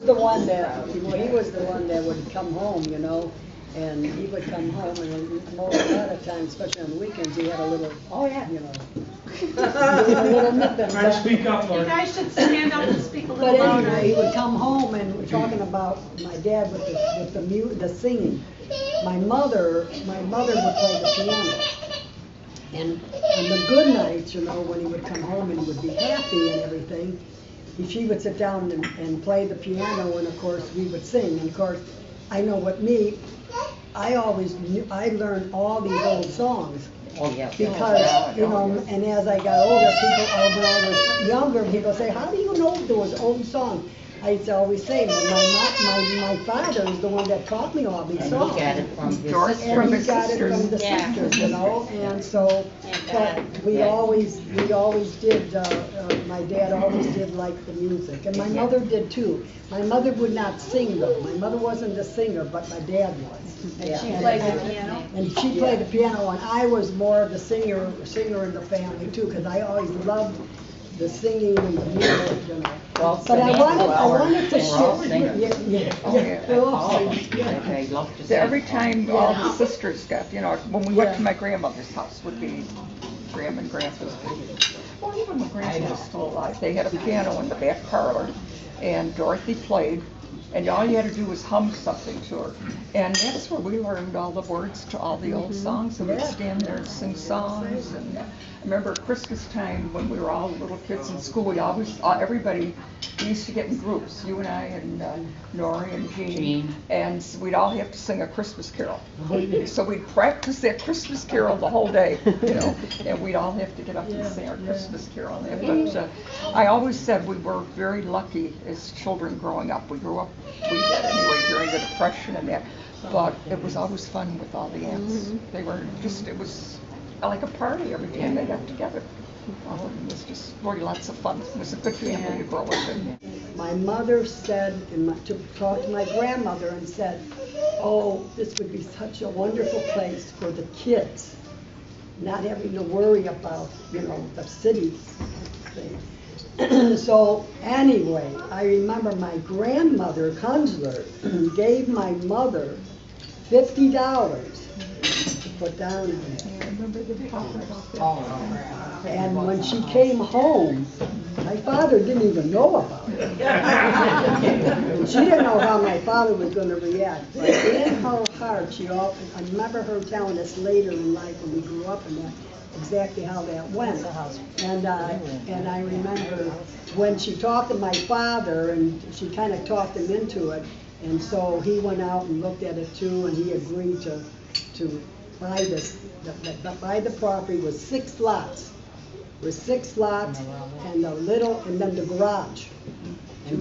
The one that, he was the one that would come home, and he would come home, and a lot of times, especially on the weekends, he had a little, a little nip. Try to speak up, Lord. You guys should stand up and speak a little But louder. anyway, he would come home and we're talking about my dad with the singing. My mother would play the piano. And on the good nights, when he would come home and he would be happy and everything, she would sit down and play the piano, and of course we would sing. And of course, I know with me, I learned all these old songs. Because, and as I got older, when I was younger, people say, how do you know those old songs? I always say, my father is the one that taught me all these songs. He got it from his sisters. And he got it from the sisters, and so, but we always did, my dad always did like the music, and my mother did too. My mother would not sing though. My mother wasn't a singer, but my dad was. And she played the piano? And she played the piano, and I was more of the singer in the family too, because I always loved the singing and the music, Well, but I wanted to share. So every time all the sisters got, when we went to my grandmother's house, would be Grandma and Grandpa's. Well, even when Grandpa was still alive, they had a piano in the back parlor, and Dorothy played, and all you had to do was hum something to her. And that's where we learned all the words to all the old songs, and we'd stand there and sing songs. And I remember Christmas time when we were all little kids in school, everybody used to get in groups, you and I and Nori and Jean, and we'd all have to sing a Christmas carol. So we'd practice that Christmas carol the whole day, and we'd all have to get up and sing our Christmas carol. But I always said we were very lucky as children growing up. We grew up, we did anyway, during the Depression and that, but it was always fun with all the aunts. They were just, it was like a party every time they got together. It was just really lots of fun. It was a good family to grow up in. My mother said, to talk to my grandmother and said, oh, this would be such a wonderful place for the kids, not having to worry about, the city thing. So anyway, I remember my grandmother, Kunzler, gave my mother $50 to put down on it. And when she came home, my father didn't even know about it. And she didn't know how my father was going to react. But in her heart, I remember her telling us later in life when we grew up in that, exactly how that went. And I remember when she talked to my father, and she kind of talked him into it, and so he went out and looked at it too, and he agreed to buy buy the property with 6 lots. With 6 lots and then the garage. And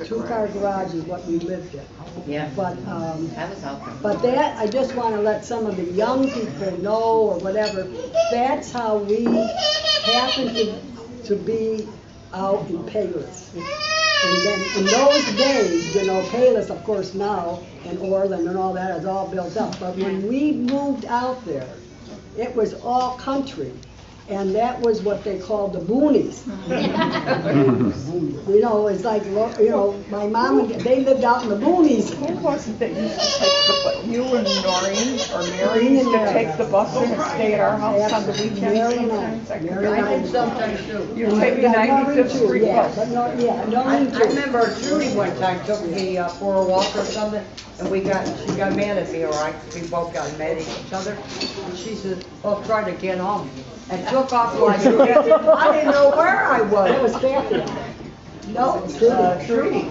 two-car garage is what we lived in. Yeah. But That was helpful. but that, I just want to let some of the young people know, or whatever, that's how we happened to be out in Payless. And then in those days, Payless, of course, now, and Orland and all that is all built up. But when we moved out there, it was all country. And that was what they called the boonies. It's like, my mom and they lived out in the boonies. Who was it that used to take the bus? You and Noreen or Mary used to take the bus in and stay at our house on the weekends sometimes? I did sometimes too. You take the 95th Street bus. I remember Judy one time took me for a walk or something, and she got mad at me, or we both got mad at each other. And she said, "Well, try to get home." And took off like I didn't know where I was. It was Kathy. No, Trudy.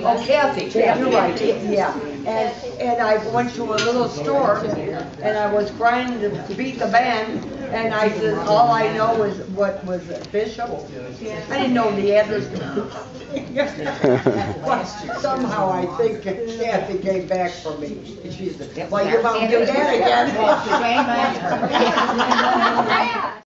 Oh, Kathy. You're right. Yeah. And I went to a little store, and I was trying to beat the band, and I said, all I know is what was it, Bishop? I didn't know the address. But somehow I think Kathy came back for me. And she said, well, you're about to do that again.